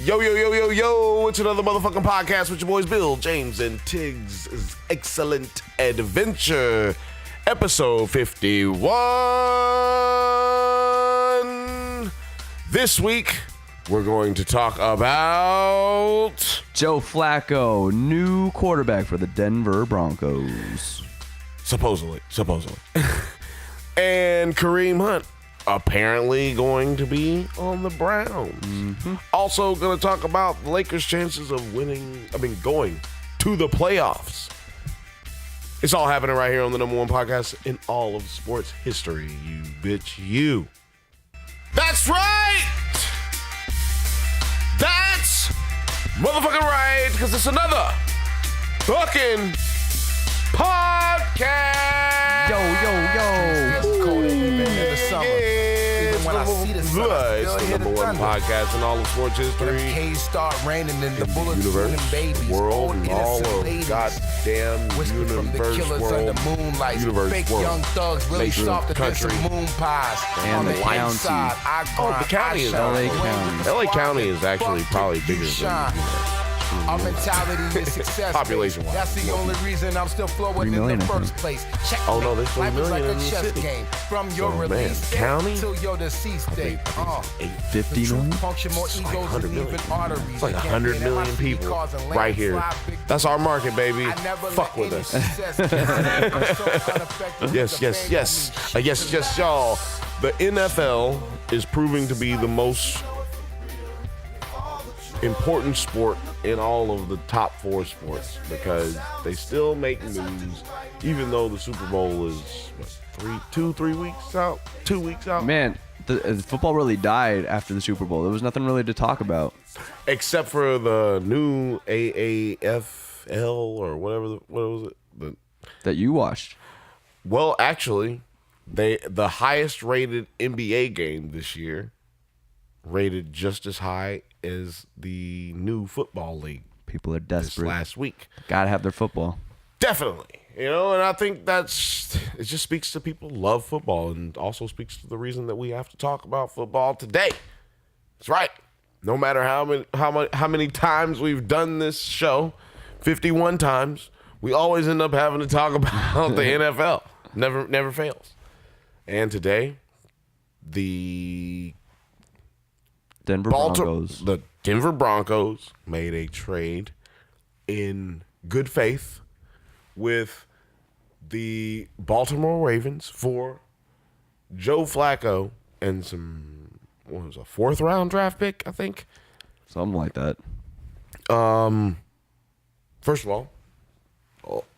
Yo, it's another motherfucking podcast with your boys Bill, James, and Tig'S' Excellent Adventure, episode 51. This week, we're going to talk about Joe Flacco, new quarterback for the Denver Broncos. Supposedly. And Kareem Hunt, apparently going to be on the Browns. Also going to talk about the Lakers' chances of going to the playoffs. It's all happening right here on the number one podcast in all of sports history, you bitch, you. That's right! That's motherfucking right, because it's another fucking podcast! Yo. It's the number one podcast in all of sports history. Haze start raining and the bullets Universe, babies, world, old and all innocent of ladies. goddamn Whisper from the universe, killers world, under moonlight. universe, Fake world, young thugs really nation, soft against country, some moon pies. and On the east county. side, I grind, the county I is shine. LA When County. you LA spark County it, is actually fuck probably it, bigger you than shine. Our mentality is success. Population-wise. That's the only reason I'm still flowing 3 in million, the I first think. place. Check Oh, no, there's 3 Life is million like in a the chess city. game. From your So, man, release county? date till your deceased date. 50 The million? truth puncture more egos like 100 than million. even arteries. It's like The 100 campaign million MIT people causing right here. landslide victories. That's our market, baby. I never Fuck let with any us. success get me so unaffected Yes. with the fame of me. Yes, y'all. The NFL is proving to be the most important sport in all of the top 4 sports because they still make news, even though the Super Bowl is, 3 weeks out? 2 weeks out? Man, the football really died after the Super Bowl. There was nothing really to talk about. Except for the new AAFL or whatever, what was it? That you watched. Well, actually, the highest rated NBA game this year rated just as high as the new football league People are this desperate. last week. Gotta have their football. Definitely. And I think it just speaks to people who love football and also speaks to the reason that we have to talk about football today. That's right. No matter how many times we've done this show, 51 times, we always end up having to talk about the NFL. Never fails. And today, the Broncos. The Denver Broncos made a trade in good faith with the Baltimore Ravens for Joe Flacco and some, what was a 4th round draft pick, I think. Something like that. First of all,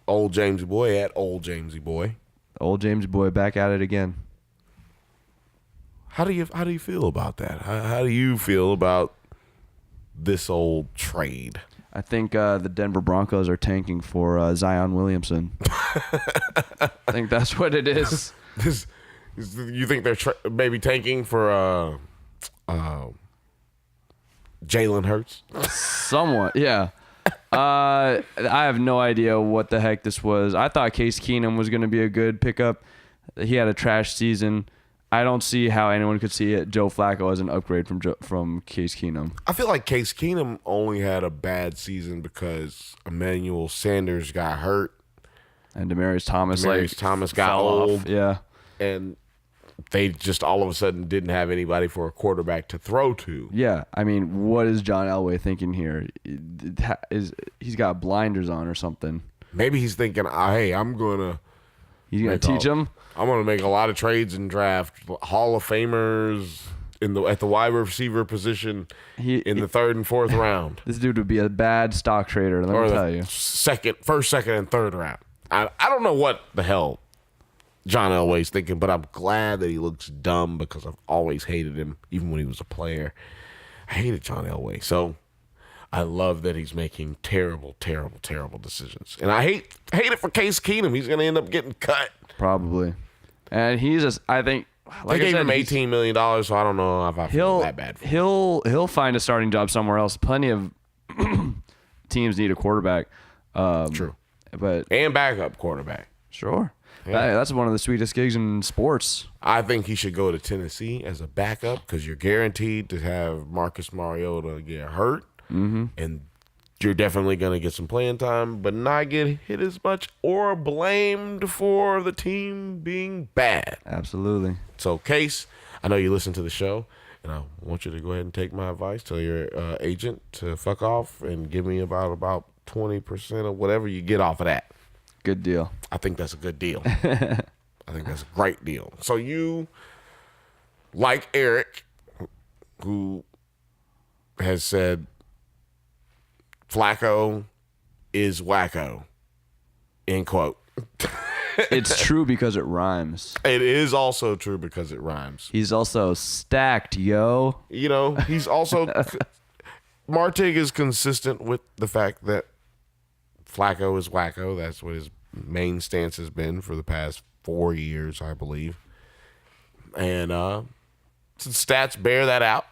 old Jamesy boy at old Jamesy boy. Old James boy back at it again. How do you feel about that? How do you feel about this old trade? I think the Denver Broncos are tanking for Zion Williamson. I think that's what it is. You think they're maybe tanking for Jalen Hurts? Somewhat, yeah. I have no idea what the heck this was. I thought Case Keenum was going to be a good pickup. He had a trash season. I don't see how anyone could see it. Joe Flacco as an upgrade from Case Keenum. I feel like Case Keenum only had a bad season because Emmanuel Sanders got hurt. And Demaryius Thomas got fell old. off. Yeah. And they just all of a sudden didn't have anybody for a quarterback to throw to. Yeah. I mean, what is John Elway thinking here? He's got blinders on or something. Maybe he's thinking, hey, He's going to teach him? I'm going to make a lot of trades and draft Hall of Famers at the wide receiver position in the 3rd and 4th round. This dude would be a bad stock trader, let me tell you. First, second, and 3rd round. I don't know what the hell John Elway's thinking, but I'm glad that he looks dumb because I've always hated him, even when he was a player. I hated John Elway. So I love that he's making terrible, terrible, terrible decisions. And I hate it for Case Keenum. He's going to end up getting cut. Probably. And he's just, I think, like they gave him $18 million, so I don't know if I feel that bad for him. He'll find a starting job somewhere else. Plenty of teams need a quarterback. True. And backup quarterback. Sure. Yeah. Hey, that's one of the sweetest gigs in sports. I think he should go to Tennessee as a backup because you're guaranteed to have Marcus Mariota get hurt, and you're definitely going to get some playing time, but not get hit as much or blamed for the team being bad. Absolutely. So, Case, I know you listen to the show, and I want you to go ahead and take my advice. Tell your agent to fuck off and give me about 20% of whatever you get off of that. Good deal. I think that's a good deal. I think that's a great deal. So you, like Eric, who has said Flacco is wacko, end quote. It's true because it rhymes. It is also true because it rhymes. He's also stacked, yo. You know, he's also Martig is consistent with the fact that Flacco is wacko. That's what his main stance has been for the past 4 years, I believe. And stats bear that out.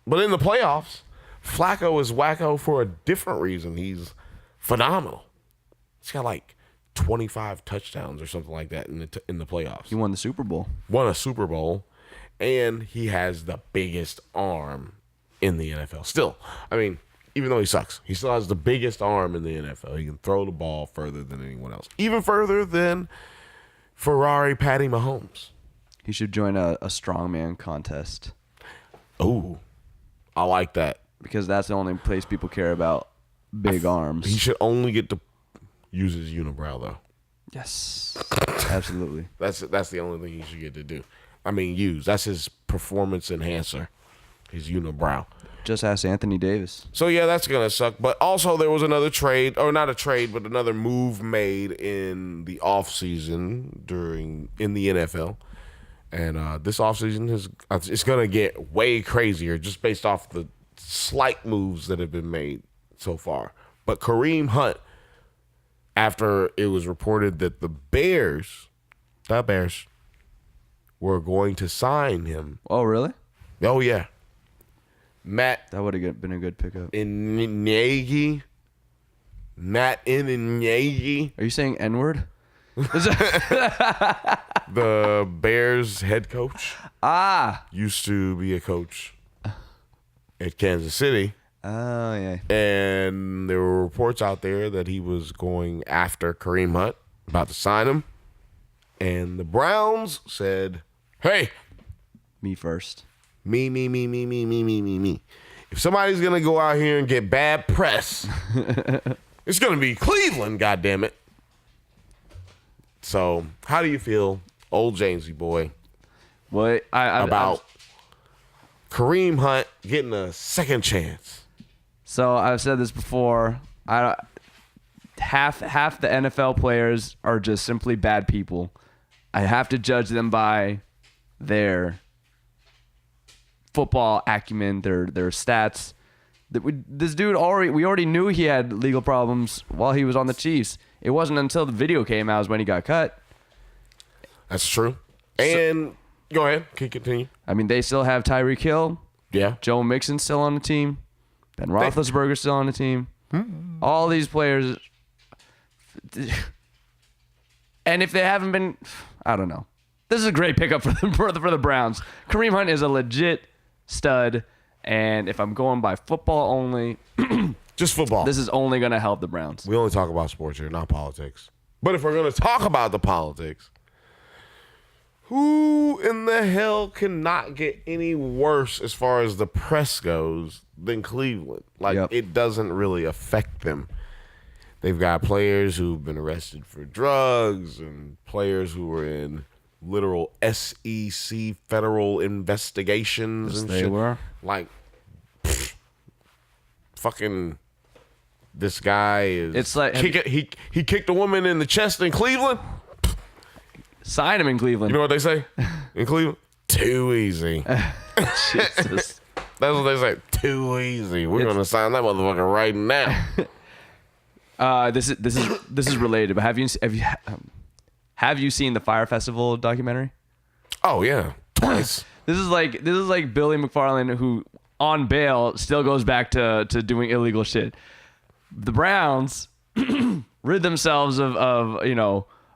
But in the playoffs, Flacco is wacko for a different reason. He's phenomenal. He's got like 25 touchdowns or something like that in the playoffs. He won the Super Bowl. Won a Super Bowl, and he has the biggest arm in the NFL. Still, I mean, even though he sucks, he still has the biggest arm in the NFL. He can throw the ball further than anyone else, even further than Ferrari Patty Mahomes. He should join a strongman contest Ooh, I like that. because that's the only place people care about big arms. He should only get to use his unibrow, though. Yes, absolutely. That's the only thing he should get to do. I mean, use. That's his performance enhancer, his unibrow. Just ask Anthony Davis. So, yeah, that's going to suck. But also there was another trade, or not a trade, but another move made in the offseason in the NFL. And this offseason it's going to get way crazier just based off the slight moves that have been made so far. But Kareem Hunt, after it was reported that the Bears were going to sign him. Oh, really? Oh, yeah. Matt That would have been a good pickup. Nagy. Matt Nagy, Are you saying N-word? the Bears head coach, used to be a coach at Kansas City. Oh, yeah. And there were reports out there that he was going after Kareem Hunt, about to sign him. And the Browns said, hey, Me first. me. If somebody's going to go out here and get bad press, it's going to be Cleveland, goddammit. So, how do you feel, old Jamesy boy, Well, about Kareem Hunt getting a second chance? So I've said this before. Half the NFL players are just simply bad people. I have to judge them by their football acumen, their stats. This dude we already knew he had legal problems while he was on the Chiefs. It wasn't until the video came out when he got cut. That's true. And go ahead, can you continue? I mean, they still have Tyreek Hill. Yeah. Joe Mixon's still on the team. Ben Roethlisberger's still on the team. All these players. And if they haven't been, I don't know. This is a great pickup for the Browns. Kareem Hunt is a legit stud. And if I'm going by football only, Just football. this is only going to help the Browns. We only talk about sports here, not politics. But if we're going to talk about the politics, who in the hell cannot get any worse as far as the press goes than Cleveland? Like, Yep. It doesn't really affect them. They've got players who've been arrested for drugs and players who were in literal SEC federal investigations Yes, and they shit. were. Like, fucking... This guy is. It's like- he kicked a woman in the chest in Cleveland. Sign him in Cleveland. You know what they say in Cleveland? Too easy. Jesus. That's what they say. Too easy. We're gonna sign that motherfucker right now. This is related, but have you seen the Fire Festival documentary? Oh yeah, twice. This is like Billy McFarland, who on bail still goes back to doing illegal shit. The Browns rid themselves of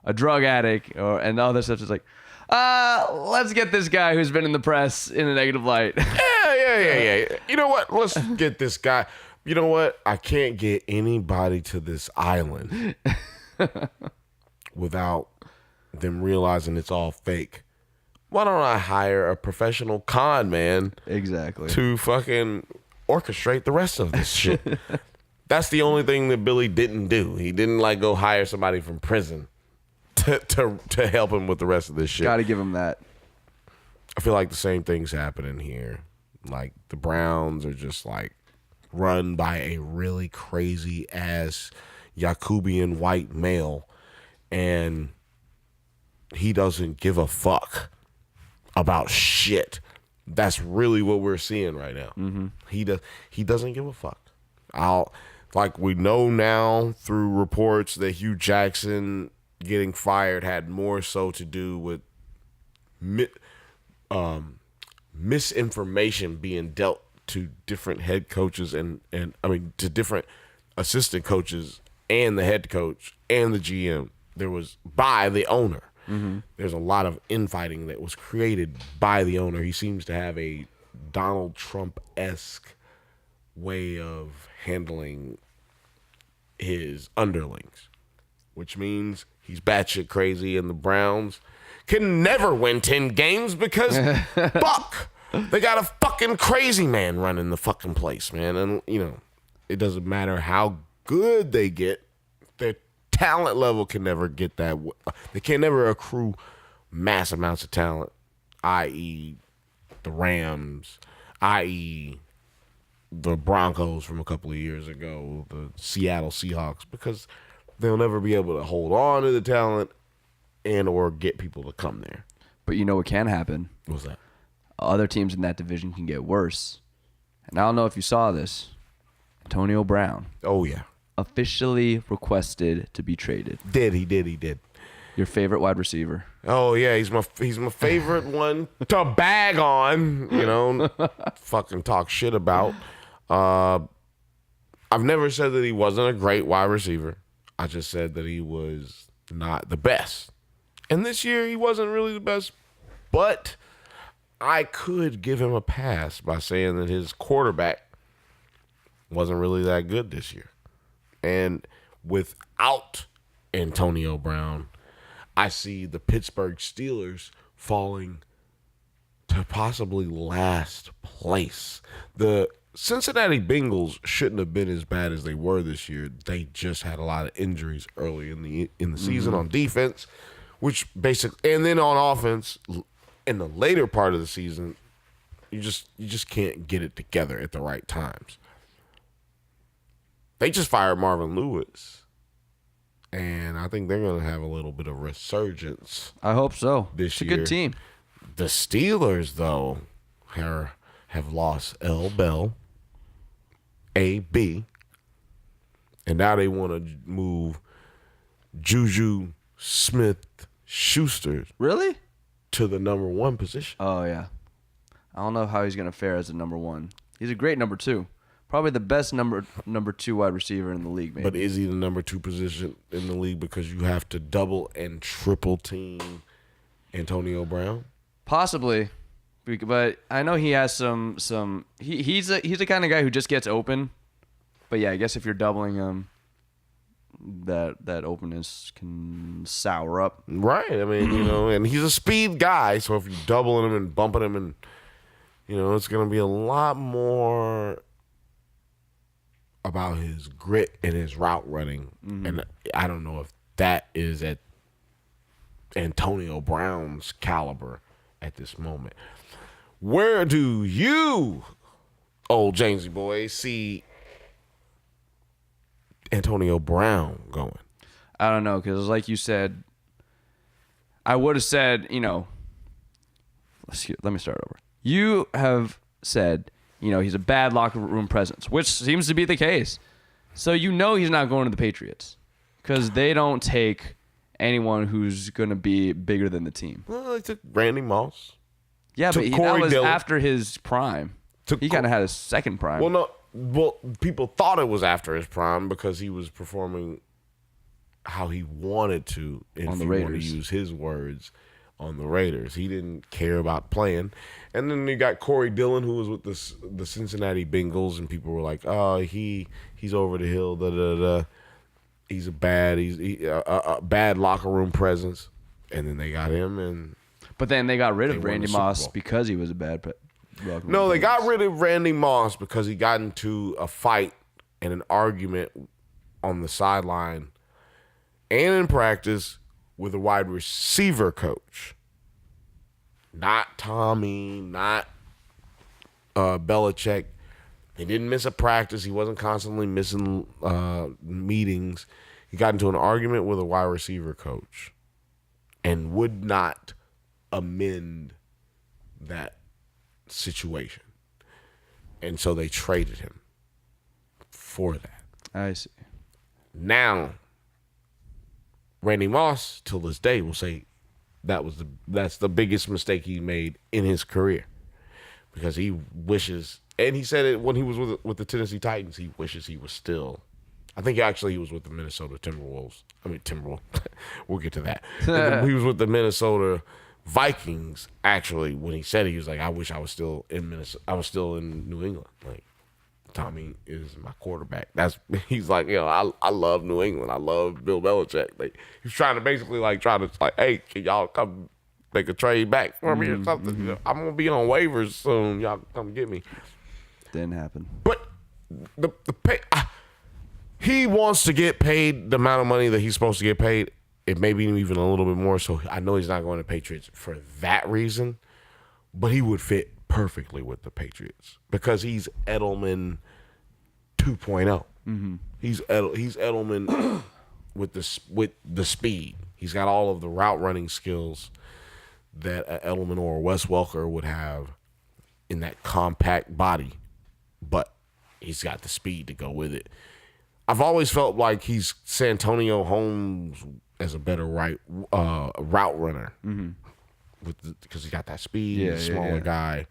a drug addict and all this stuff. It's like, let's get this guy who's been in the press in a negative light. Yeah. You know what? Let's get this guy. You know what? I can't get anybody to this island without them realizing it's all fake. Why don't I hire a professional con man Exactly. to fucking orchestrate the rest of this shit? That's the only thing that Billy didn't do. He didn't like go hire somebody from prison to help him with the rest of this shit. Got to give him that. I feel like the same thing's happening here. Like the Browns are just like run by a really crazy ass Yakubian white male, and he doesn't give a fuck about shit. That's really what we're seeing right now. Mm-hmm. He doesn't give a fuck. Like we know now through reports that Hugh Jackson getting fired had more so to do with misinformation being dealt to different head coaches and I mean to different assistant coaches and the head coach and the GM. There was by the owner. Mm-hmm. There's a lot of infighting that was created by the owner. He seems to have a Donald Trump-esque way of handling his underlings, which means he's batshit crazy, and the Browns can never win 10 games because fuck, they got a fucking crazy man running the fucking place, man. And you know, it doesn't matter how good they get, their talent level can never get that. They can never accrue mass amounts of talent, i.e. the Rams, i.e. the Broncos from a couple of years ago, the Seattle Seahawks, because they'll never be able to hold on to the talent and or get people to come there. But you know what can happen? What's that? Other teams in that division can get worse. And I don't know if you saw this. Antonio Brown. Oh, yeah. Officially requested to be traded. He did. Your favorite wide receiver. Oh, yeah, he's my favorite one to bag on, you know, fucking talk shit about. I've never said that he wasn't a great wide receiver. I just said that he was not the best. And this year he wasn't really the best, but I could give him a pass by saying that his quarterback wasn't really that good this year. And without Antonio Brown, I see the Pittsburgh Steelers falling to possibly last place. The Cincinnati Bengals shouldn't have been as bad as they were this year. They just had a lot of injuries early in the season on defense, which basically, and then on offense in the later part of the season, you just can't get it together at the right times. They just fired Marvin Lewis, and I think they're going to have a little bit of resurgence. I hope so. It's a good team. The Steelers, though, have lost L. Bell, A.B., and now they want to move Juju Smith-Schuster Really? to the number 1 position. Oh, yeah. I don't know how he's going to fare as a number 1. He's a great number 2. Probably the best number 2 wide receiver in the league, maybe. But is he the number 2 position in the league because you have to double and triple team Antonio Brown? Possibly. But I know he has some he's the kind of guy who just gets open. But yeah, I guess if you're doubling him, that openness can sour up. Right. I mean, you know, and he's a speed guy, so if you're doubling him and bumping him, and you know, it's going to be a lot more about his grit and his route running. Mm-hmm. And I don't know if that is at Antonio Brown's caliber at this moment. Where do you, old Jamesy boy, see Antonio Brown going? I don't know, because like you said, I would have said, you know, let me start over. You have said, you know, he's a bad locker room presence, which seems to be the case. So you know he's not going to the Patriots because they don't take anyone who's going to be bigger than the team. Well, they took Randy Moss. Yeah, but that was after his prime. He kind of had his second prime. Well, people thought it was after his prime because he was performing how he wanted to, if On the you want to Raiders. use his words, on the Raiders. He didn't care about playing. And then you got Corey Dillon, who was with the Cincinnati Bengals, and people were like, "Oh, he's over the hill. Da da da. He's a bad locker room presence." And then they got him, and But then they got rid They of won Randy the Super Moss Bowl. because he was a bad. no, they got rid of Randy Moss because he got into a fight and an argument on the sideline and in practice with a wide receiver coach. Not Tommy, not Belichick. He didn't miss a practice. He wasn't constantly missing meetings. He got into an argument with a wide receiver coach and would not amend that situation. And so they traded him for that. I see. Now, Randy Moss, till this day, will say that's the biggest mistake he made in his career, because he wishes, and he said it when he was with the Tennessee Titans. He wishes he was still. I think actually he was with the Minnesota Timberwolves. We'll get to that. He was with the Minnesota Vikings. Actually, when he said it, he was like, "I wish I was still in Minnesota. I was still in New England." Like, Tommy is my quarterback. He's like, I love New England. I love Bill Belichick. Like, he's trying to basically hey, can y'all come make a trade back for me or something? Mm-hmm. I'm gonna be on waivers soon. Y'all come get me. Didn't happen. But the pay, he wants to get paid the amount of money that he's supposed to get paid. It may be even a little bit more. So I know he's not going to Patriots for that reason, but he would fit perfectly with the Patriots because he's Edelman 2.0. Mm-hmm. He's Edelman with the speed. He's got all of the route running skills that Edelman or Wes Welker would have in that compact body, but he's got the speed to go with it. I've always felt like he's Santonio Holmes as a better route runner, because he got that speed. Yeah, he's a yeah, smaller yeah. guy.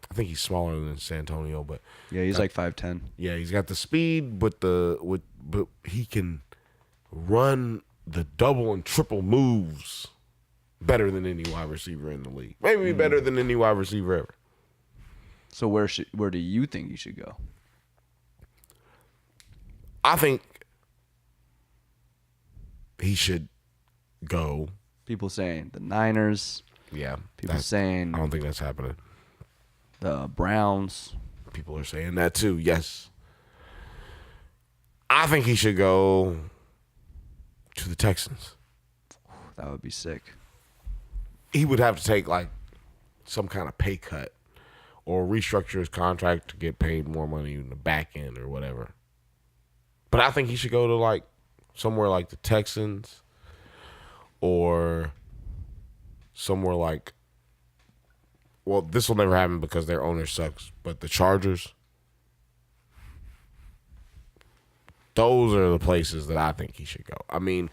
I think he's smaller than Santonio, but Yeah, he's like 5'10". yeah, he's got the speed, but he can run the double and triple moves better than any wide receiver in the league. Maybe better than any wide receiver ever. So where do you think he should go? I think he should go. People saying the Niners. Yeah. People saying I don't think that's happening. the Browns. People are saying that too, yes. I think he should go to the Texans. That would be sick. He would have to take like some kind of pay cut or restructure his contract to get paid more money in the back end or whatever. But I think he should go to like somewhere like the Texans or somewhere like, well, this will never happen because their owner sucks, but the Chargers. Those are the places that I think he should go. I mean,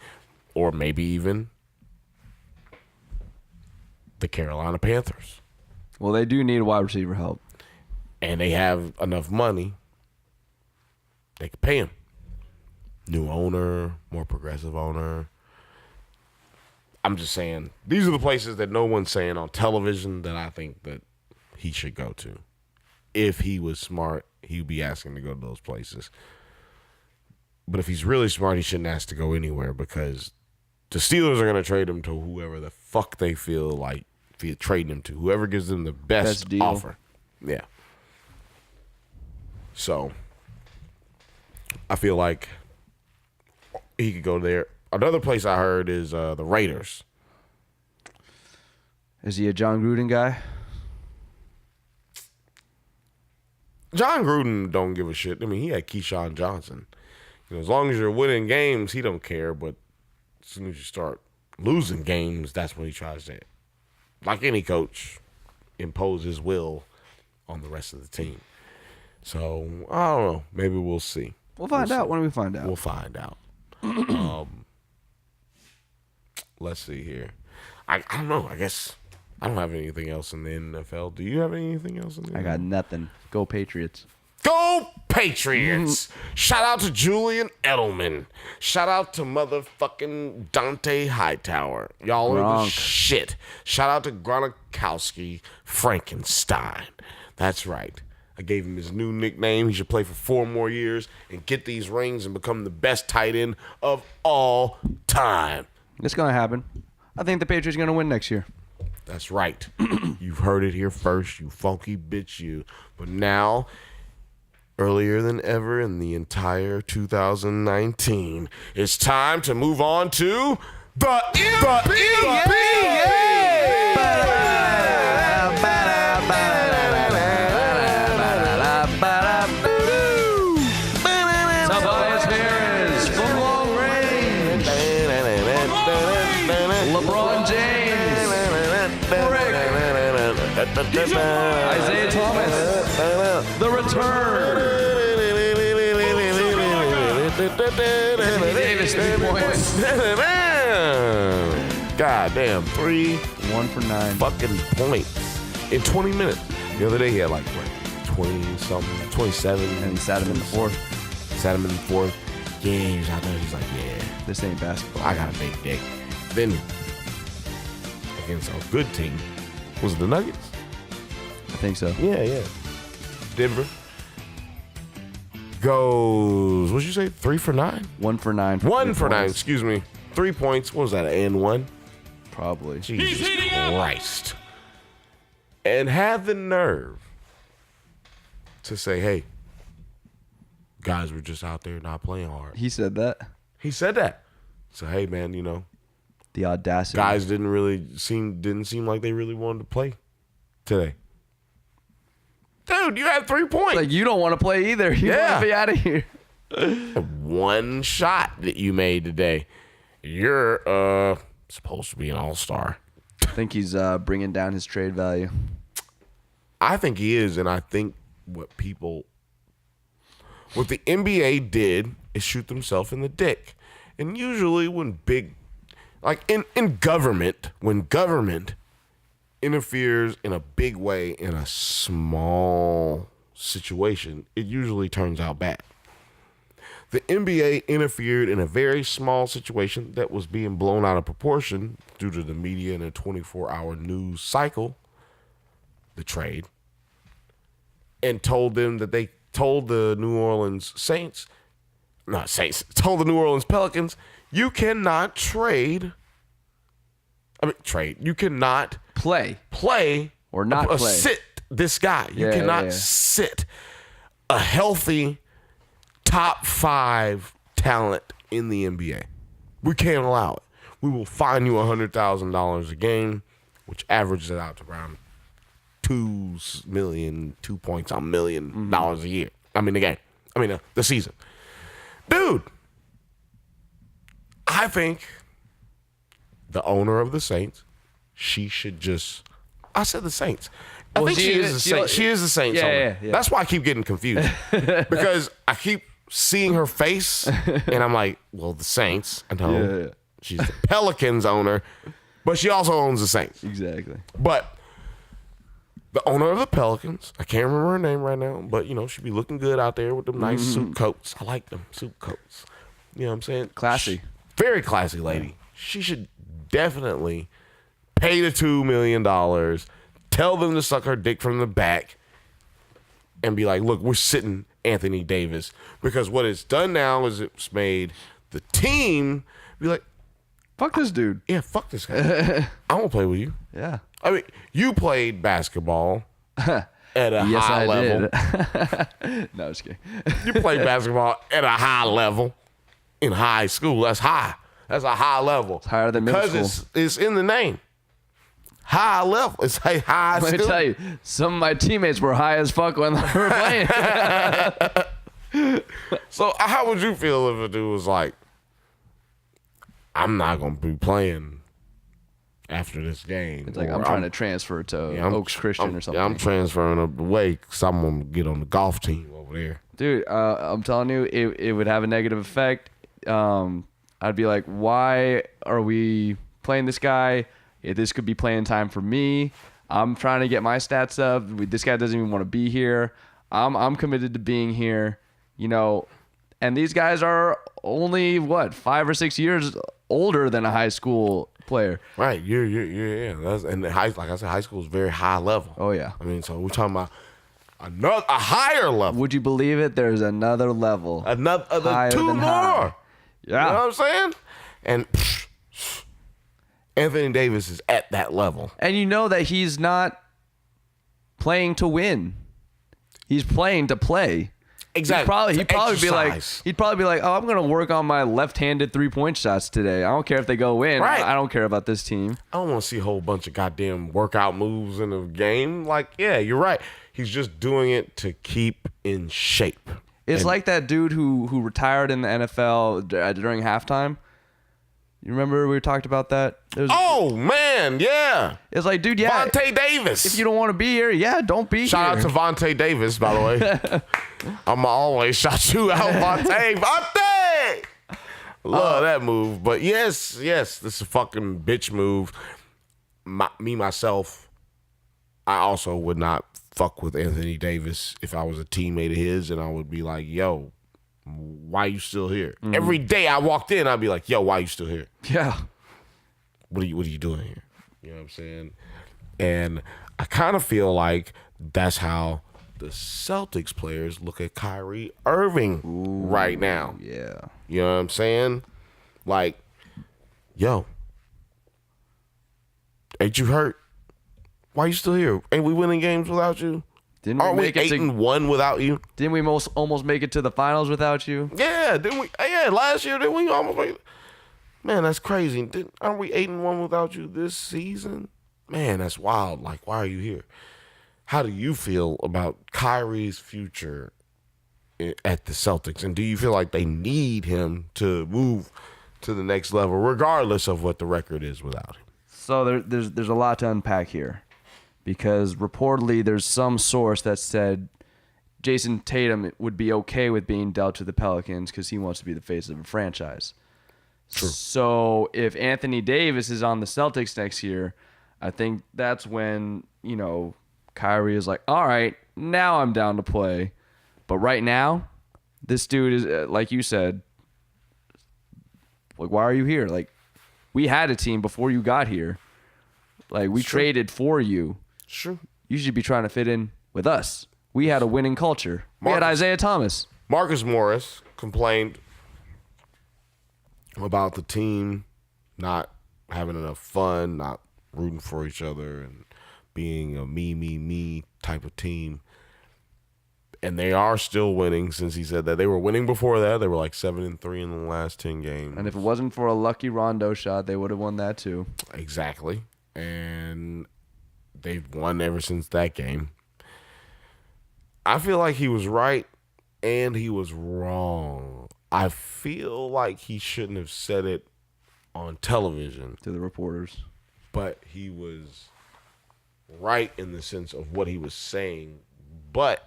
or maybe even the Carolina Panthers. Well, they do need wide receiver help. And they have enough money, they can pay him. New owner, more progressive owner. I'm just saying, these are the places that no one's saying on television that I think that he should go to. If he was smart, he'd be asking to go to those places. But if he's really smart, he shouldn't ask to go anywhere, because the Steelers are going to trade him to whoever the fuck they feel like trading him to. Whoever gives them the best deal. offer. Yeah. So, I feel like he could go there. Another place I heard is the Raiders. Is he a John Gruden guy? John Gruden don't give a shit. I mean, he had Keyshawn Johnson. As long as you're winning games, he don't care. But as soon as you start losing games, that's when he tries to, like any coach, impose his will on the rest of the team. So, I don't know. Maybe we'll see. We'll find out when we find out. We'll find out. Let's see here. I don't know. I guess I don't have anything else in the NFL. Do you have anything else in the NFL? I got nothing. Go Patriots. Go Patriots! Shout out to Julian Edelman. Shout out to motherfucking Dante Hightower. Y'all are the shit. Shout out to Gronkowski Frankenstein. That's right. I gave him his new nickname. He should play for 4 more years and get these rings and become the best tight end of all time. It's going to happen. I think the Patriots are going to win next year. That's right. You've heard it here first, you funky bitch, you. But now, earlier than ever in the entire 2019, it's time to move on to the NBA. LeBron James, Isaiah Thomas, the return. Anthony Davis, 3 points. God damn, 1 for 9. fucking points in 20 minutes. The other day he had like what, 20 something, 27, And he sat him in the fourth. Sat him in the fourth. Yeah, he was out there. He's like, yeah, This ain't basketball. I got a big dick. Then against a good team was it the Nuggets. I think so. Yeah. Denver goes. What'd you say? 3 for 9. 1 for 9. 1 for 9. points. Excuse me. 3 points. What was that? And 1. Probably. Jesus Christ. And had the nerve to say, "Hey, guys, we're just out there not playing hard." He said that. He said that. So hey, man, you know, The audacity. guys didn't seem like they really wanted to play today. Dude, you had 3 points. Like, you don't want to play either. You Yeah. want to be out of here. One shot that you made today. You're supposed to be an all-star. I think he's bringing down his trade value. I think he is, and I think what the NBA did is shoot themselves in the dick. And usually when in government, when government interferes in a big way in a small situation, it usually turns out bad. The NBA interfered in a very small situation that was being blown out of proportion due to the media and a 24-hour news cycle, the trade, and told them that they told the New Orleans told the New Orleans Pelicans, you cannot you cannot play Or not play. sit this guy. You Yeah, cannot yeah. sit a healthy top 5 talent in the NBA. We can't allow it. We will fine you $100,000 a game, which averages it out to around $2 points on $1 million a year. I mean, the season. Dude, I think the owner of the Saints, she should just. I said the Saints. I think she is the Saints. She is the Saints owner. Yeah. That's why I keep getting confused because I keep seeing her face and I'm like, well, the Saints. I know Yeah. she's the Pelicans owner, but she also owns the Saints. Exactly. But the owner of the Pelicans, I can't remember her name right now, but, you know, she be looking good out there with them nice suit coats. I like them suit coats. You know what I'm saying? Classy. Very classy lady. She should definitely pay the $2 million, tell them to suck her dick from the back, and be like, look, we're sitting Anthony Davis. Because what it's done now is it's made the team be like, Fuck this dude. yeah, fuck this guy. I won't play with you. Yeah. I mean, you played basketball at a Yes, high I level. did. No, just kidding. You played basketball at a high level in high school. That's high. That's a high level. It's higher than middle because it's in the name. High level. It's a high Let me school. tell you, some of my teammates were high as fuck when they were playing. So how would you feel if a dude was like, I'm not going to be playing after this game? It's like, Or I'm trying to transfer to Oaks Christian or something. Yeah, I'm transferring away because I'm going to get on the golf team over there. Dude, I'm telling you, it would have a negative effect. I'd be like, why are we playing this guy? This could be playing time for me. I'm trying to get my stats up. This guy doesn't even want to be here. I'm committed to being here, and these guys are only 5 or 6 years older than a high school player. Right. Yeah. And like I said, high school is very high level. Oh yeah. I mean, so we're talking about a higher level. Would you believe it? There's another level. Another 2 more. High. Yeah. You know what I'm saying? And Anthony Davis is at that level. And you know that he's not playing to win. He's playing to play. Exactly. He'd probably be like, oh, I'm gonna work on my left-handed 3-point shots today. I don't care if they go in. Right. I don't care about this team. I don't want to see a whole bunch of goddamn workout moves in the game. Like, yeah, you're right. He's just doing it to keep in shape. It's like that dude who retired in the NFL during halftime. You remember we talked about that? Oh man, yeah. It's like, dude, yeah. Vontae Davis. If you don't want to be here, yeah, don't be Shout here. out to Vontae Davis, by the way. I'ma always shout you out, Vontae. Love that move. But yes, this is a fucking bitch move. Myself, I also would not fuck with Anthony Davis if I was a teammate of his, and I would be like, yo, why you still here? Every day I walked in, I'd be like, yo, why you still here? Yeah. What are you doing here? You know what I'm saying? And I kind of feel like that's how the Celtics players look at Kyrie Irving right now. Yeah. You know what I'm saying? Like, yo, ain't you hurt? Why you still here? Ain't we winning games without you? Aren't we 8-1 without you? Didn't we almost make it to the finals without you? Yeah, didn't we? Yeah, last year didn't we almost make it? Man, that's crazy. Aren't we 8-1 without you this season? Man, that's wild. Like, why are you here? How do you feel about Kyrie's future at the Celtics? And do you feel like they need him to move to the next level, regardless of what the record is without him? So there's a lot to unpack here, because reportedly there's some source that said Jason Tatum would be okay with being dealt to the Pelicans because he wants to be the face of a franchise. True. So if Anthony Davis is on the Celtics next year, I think that's when, Kyrie is like, all right, now I'm down to play. But right now, this dude is, like you said, like, why are you here? Like, we had a team before you got here. Like, we traded for you. Sure. You should be trying to fit in with us. We had a winning culture. We had Isaiah Thomas. Marcus Morris complained about the team not having enough fun, not rooting for each other, and being a me type of team. And they are still winning, since he said that. They were winning before that. They were like 7-3 in the last 10 games. And if it wasn't for a lucky Rondo shot, they would have won that too. Exactly. And they've won ever since that game. I feel like he was right and he was wrong. I feel like he shouldn't have said it on television To the reporters. but he was right in the sense of what he was saying. But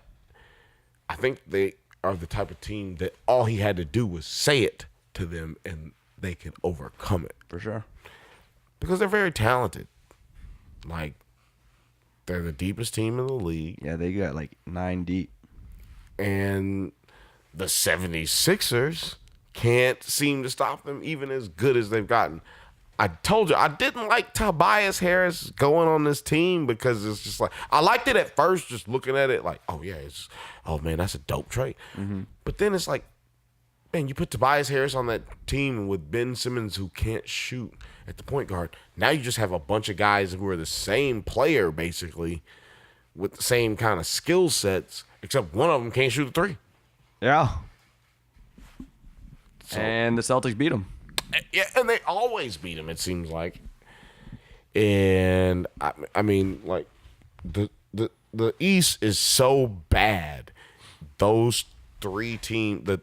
I think they are the type of team that all he had to do was say it to them and they can overcome it. For sure. Because they're very talented. Like, they're the deepest team in the league. Yeah, they got like 9 deep. And the 76ers can't seem to stop them, even as good as they've gotten. I told you, I didn't like Tobias Harris going on this team because it's just like, I liked it at first, just looking at it like, oh yeah, oh man, that's a dope trade. Mm-hmm. But then it's like, man, you put Tobias Harris on that team with Ben Simmons, who can't shoot at the point guard. Now you just have a bunch of guys who are the same player, basically, with the same kind of skill sets, except one of them can't shoot a three. Yeah. So, And the Celtics beat them. yeah, and they always beat them, it seems like. And I mean, like, the East is so bad. Those three teams, the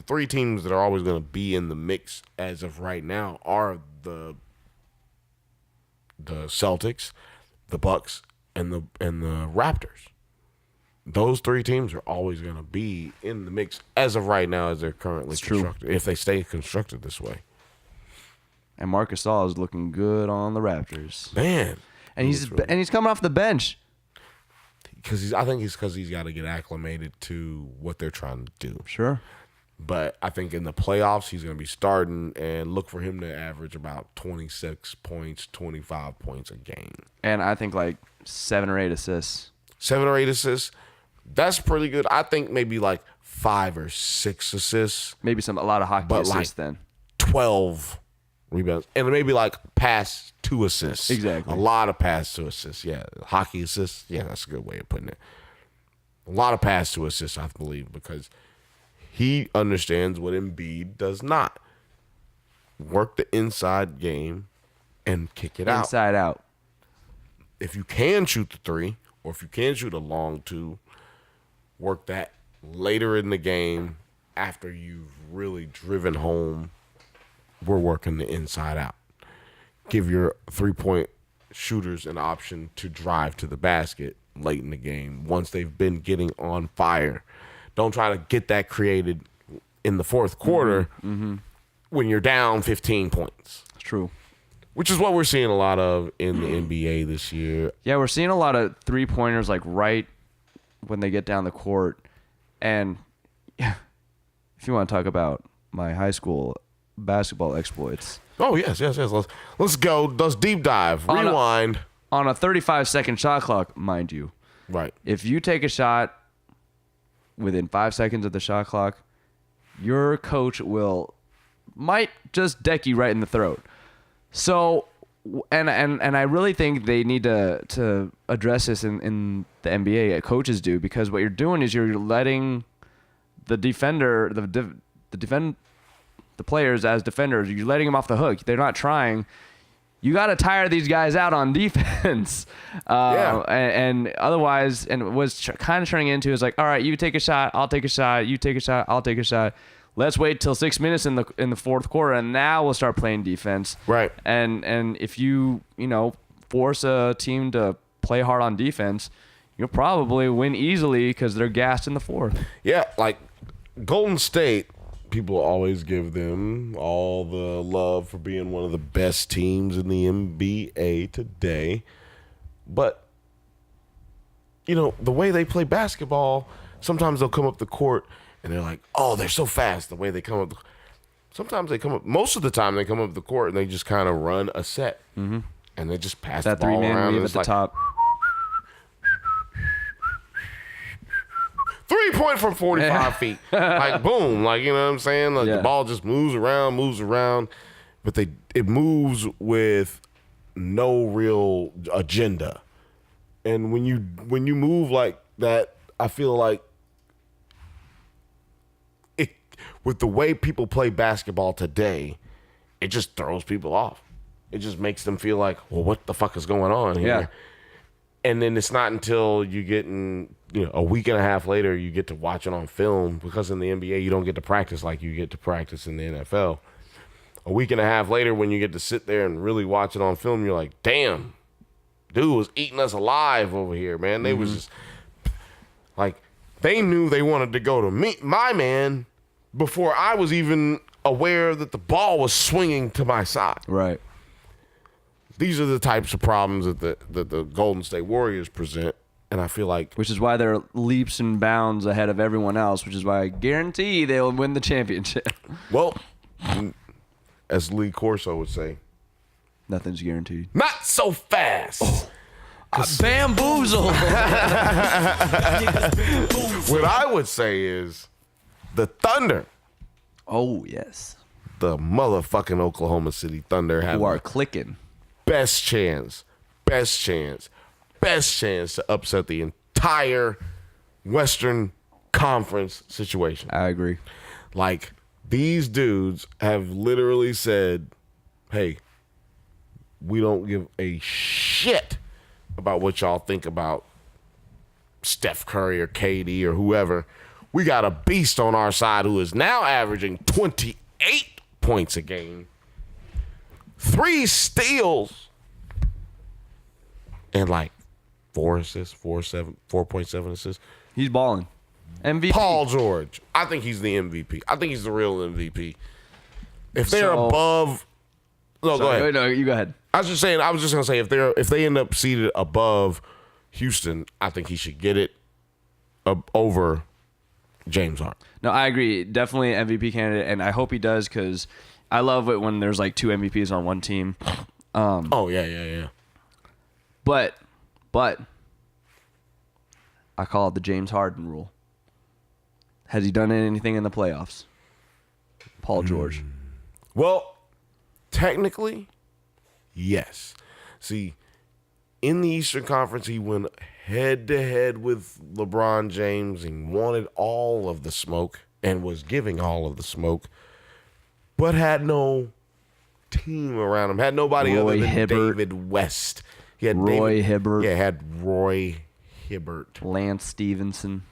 three teams that are always going to be in the mix as of right now are the Celtics, the Bucks, and the Raptors. Those three teams are always going to be in the mix as of right now, as they're currently constructed. If they stay constructed this way. And Marc Gasol is looking good on the Raptors. Man. And he's coming off the bench. I think he's got to get acclimated to what they're trying to do. Sure. But I think in the playoffs, he's going to be starting, and look for him to average about 26 points, 25 points a game. And I think like 7 or 8 assists. 7 or 8 assists, that's pretty good. I think maybe like 5 or 6 assists. Maybe a lot of hockey But assists like then. 12 rebounds. And maybe like pass 2 assists. Exactly. A lot of pass 2 assists. Yeah. Hockey assists. Yeah, that's a good way of putting it. A lot of pass 2 assists, I believe, because he understands what Embiid does not. Work the inside game and kick it out. Inside out. If you can shoot the 3, or if you can shoot a long 2, work that later in the game after you've really driven home. We're working the inside out. Give your 3-point shooters an option to drive to the basket late in the game once they've been getting on fire. Don't try to get that created in the fourth quarter when you're down 15 points. It's true. Which is what we're seeing a lot of in the NBA this year. Yeah, we're seeing a lot of 3-pointers like right when they get down the court. And if you want to talk about my high school basketball exploits. Oh, yes. Let's go. Let's deep dive. Rewind. On a 35-second shot clock, mind you. Right. If you take a shot within 5 seconds of the shot clock, your coach might just deck you right in the throat. So, and I really think they need to address this in the NBA. Coaches do, because what you're doing is you're letting the defender, the players as defenders, you're letting them off the hook. They're not trying. You got to tire these guys out on defense. And otherwise, and what's kind of turning into is like, all right, you take a shot, I'll take a shot, you take a shot, I'll take a shot. Let's wait till 6 minutes in the fourth quarter, and now we'll start playing defense. Right. And if you force a team to play hard on defense, you'll probably win easily because they're gassed in the fourth. Yeah, like Golden State, people always give them all the love for being one of the best teams in the NBA today. But, the way they play basketball, sometimes they'll come up the court and they're like, oh, they're so fast the way they come up. Sometimes most of the time they come up the court and they just kind of run a set. Mm-hmm. And they just pass that the ball 3-man around. weave at the top. 3-point from 45 feet. Like, boom. Like, you know what I'm saying? Like, the ball just moves around. But it moves with no real agenda. And when you move like that, I feel like with the way people play basketball today, it just throws people off. It just makes them feel like, well, what the fuck is going on here? Yeah. And then it's not until you get a week and a half later, you get to watch it on film, because in the NBA, you don't get to practice like you get to practice in the NFL. A week and a half later, when you get to sit there and really watch it on film, you're like, damn, dude was eating us alive over here, man. They was just like, they knew they wanted to go to my man before I was even aware that the ball was swinging to my side. Right. These are the types of problems that the Golden State Warriors present, and I feel like... Which is why they're leaps and bounds ahead of everyone else, which is why I guarantee they'll win the championship. Well, as Lee Corso would say... Nothing's guaranteed. Not so fast! Bamboozled! What I would say is the Thunder. Oh, yes. The motherfucking Oklahoma City Thunder have Who are clicking. best chance to upset the entire Western Conference situation. I agree. Like, these dudes have literally said, hey, we don't give a shit about what y'all think about Steph Curry or KD or whoever. We got a beast on our side who is now averaging 28 points a game, 3 steals, and like 4 assists, 4.7 assists. He's balling. MVP. Paul George. I think he's the MVP. I think he's the real MVP. If they're above... No, go ahead. No, you go ahead. I was just saying. I was just gonna say if they end up seated above Houston, I think he should get it over James Harden. No, I agree. Definitely MVP candidate, and I hope he does because I love it when there's like 2 MVPs on one team. Yeah. But I call it the James Harden rule. Has he done anything in the playoffs? Paul George. Well, technically, yes. See, in the Eastern Conference, he went head-to-head with LeBron James and wanted all of the smoke and was giving all of the smoke, but had no team around him. Had nobody Roy other than Hibbert. David West. He had Roy Hibbert. Yeah, had Roy Hibbert. Lance Stevenson.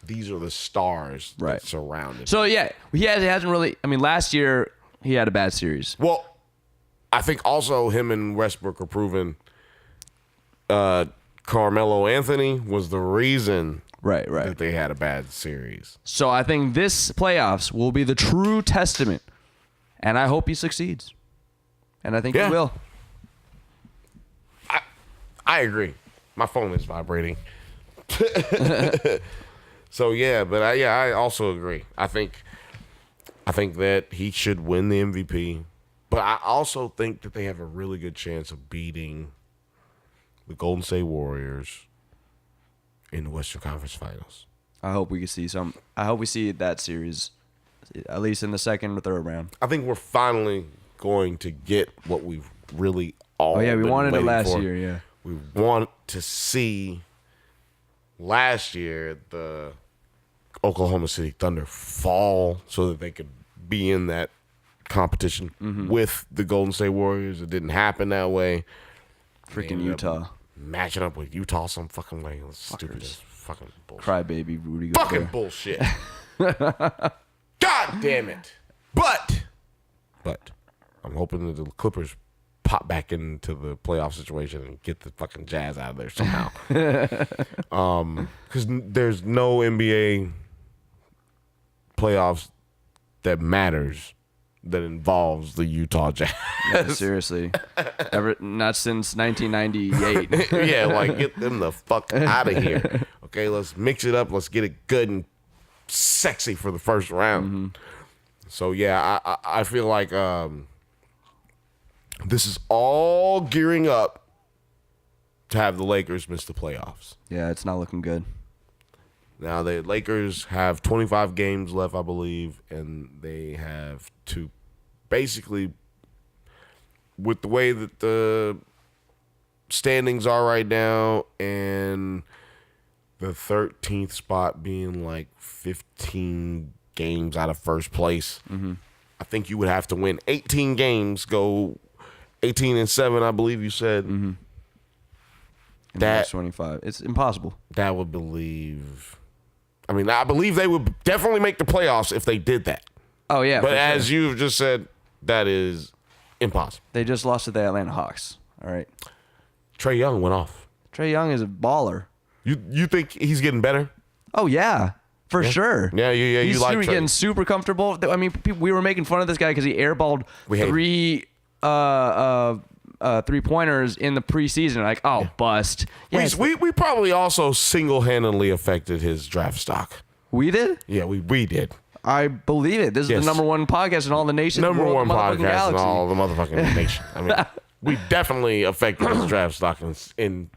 These are the stars Right. that surrounded him. So, yeah, he hasn't really – I mean, last year he had a bad series. Well, I think also him and Westbrook are proven Carmelo Anthony was the reason Right. that they had a bad series. So I think this playoffs will be the true testament, and I hope he succeeds. And I think he Yeah. will. I agree. My phone is vibrating. So yeah, but I also agree. I think that he should win the MVP, but I also think that they have a really good chance of beating the Golden State Warriors in the Western Conference Finals. I hope we can see some. I hope we see that series, at least in the second or third round. I think we're finally going to get what we've really all. Oh yeah, we been wanted it waiting last for. year. Yeah. We want to see last year the Oklahoma City Thunder fall so that they could be in that competition with the Golden State Warriors. It didn't happen that way. They Freaking ended up Utah. matching up with Utah some fucking way. It was stupid as fucking bullshit. Crybaby Rudy Fucking Gobert. bullshit. God damn it. But I'm hoping that the Clippers pop back into the playoff situation and get the fucking Jazz out of there somehow. Because there's no NBA playoffs that matters that involves the Utah Jazz. Yeah, seriously. Not since 1998. Yeah, like get them the fuck out of here. Okay, let's mix it up. Let's get it good and sexy for the first round. So yeah, I feel like this is all gearing up to have the Lakers miss the playoffs. Yeah, it's not looking good. Now the Lakers have 25 games left, I believe, and they have to basically, with the way that the standings are right now and the 13th spot being like 15 games out of first place, I think you would have to win 18 games, go 18-7, I believe you said. In the That next 25. It's impossible. that would believe. I mean, I believe they would definitely make the playoffs if they did that. Oh, yeah. But for as sure. you've just said, that is impossible. They just lost to the Atlanta Hawks. All right. Trey Young went off. Trae Young is a baller. You think he's getting better? Oh, yeah. For sure. Yeah, you He's like Trae. getting super comfortable. I mean, we were making fun of this guy because he airballed We hate three three-pointers in the preseason. Like, oh, bust. Yeah, We probably also single-handedly affected his draft stock. we did? Yeah, we did. I believe it. This is Yes. the number one podcast in all the nation. Number world, one motherfucking podcast galaxy. in all the motherfucking nation. I mean, we definitely affected his draft stock in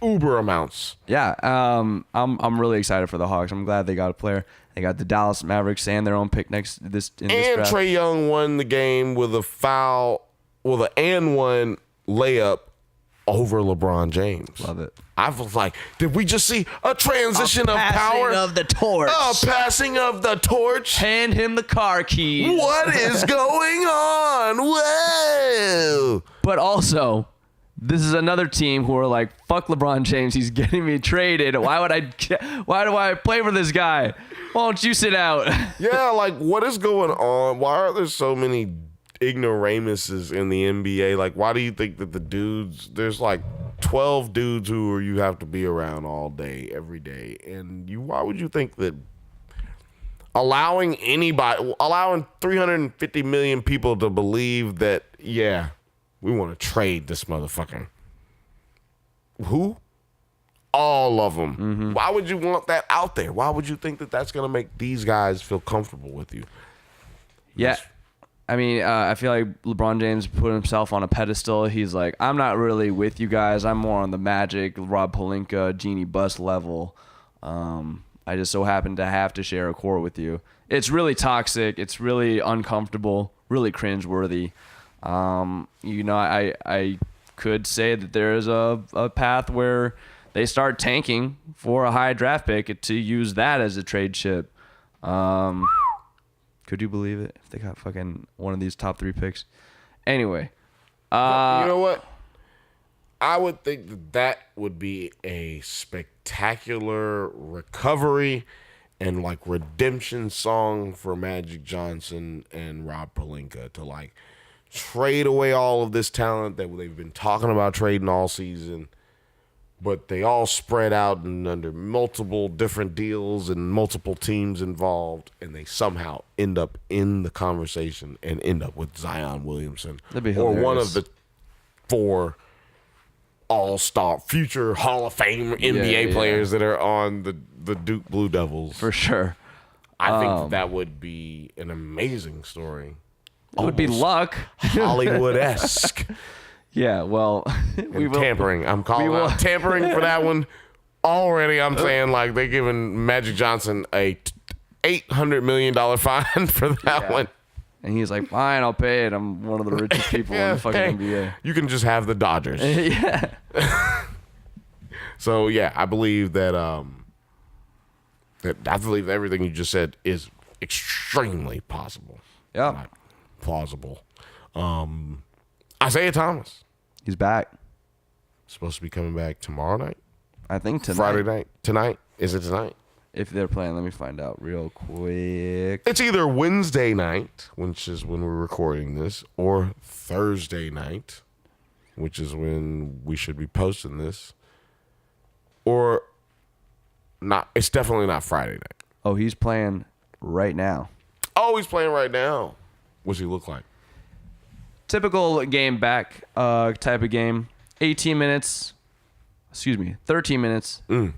uber amounts. Yeah, I'm really excited for the Hawks. I'm glad they got a player. They got the Dallas Mavericks and their own pick in this And draft. Trae Young won the game with a foul, with an and one layup over LeBron James. Love it. I was like, did we just see a transition of Passing power? of the torch. A passing of the torch? Hand him the car keys. What is going on? Whoa! But also, this is another team who are like, fuck LeBron James. He's getting me traded. Why do I play for this guy? Why don't you sit out? Yeah, like, what is going on? Why are there so many ignoramuses in the NBA? Like, why do you think that the dudes, there's like 12 dudes who you have to be around all day, every day. And why would you think that allowing 350 million people to believe that, yeah, we want to trade this motherfucker? Who? All of them. Why would you want that out there? Why would you think that that's going to make these guys feel comfortable with you? Yeah. I mean, I feel like LeBron James put himself on a pedestal. He's like, I'm not really with you guys. I'm more on the Magic, Rob Pelinka, Jeannie Buss level. I just so happen to have to share a court with you. It's really toxic. It's really uncomfortable, really cringeworthy. I could say that there is a path where they start tanking for a high draft pick to use that as a trade chip. Could you believe it if they got fucking one of these top 3 picks? Anyway. You know what? I would think that would be a spectacular recovery and like redemption song for Magic Johnson and Rob Pelinka to like trade away all of this talent that they've been talking about trading all season, but they all spread out and under multiple different deals and multiple teams involved, and they somehow end up in the conversation and end up with Zion Williamson or one of the 4 all-star future Hall of Fame NBA players that are on the Duke Blue Devils. For sure. I think that would be an amazing story. It would be luck. Hollywood-esque. Yeah, well, we will. Tampering. I'm calling out tampering for that one. Already, I'm saying like they're giving Magic Johnson a $800 million fine for that one. And he's like, fine, I'll pay it. I'm one of the richest people in the fucking NBA. You can just have the Dodgers. Yeah. So yeah, I believe that I believe everything you just said is extremely possible. Yeah. Not plausible. Isaiah Thomas. He's back. Supposed to be coming back tomorrow night? I think tonight. Friday night? Tonight? Is it tonight? If they're playing, let me find out real quick. It's either Wednesday night, which is when we're recording this, or Thursday night, which is when we should be posting this. Or not. It's definitely not Friday night. Oh, he's playing right now. Oh, he's playing right now. What's he look like? Typical game back type of game. 13 minutes,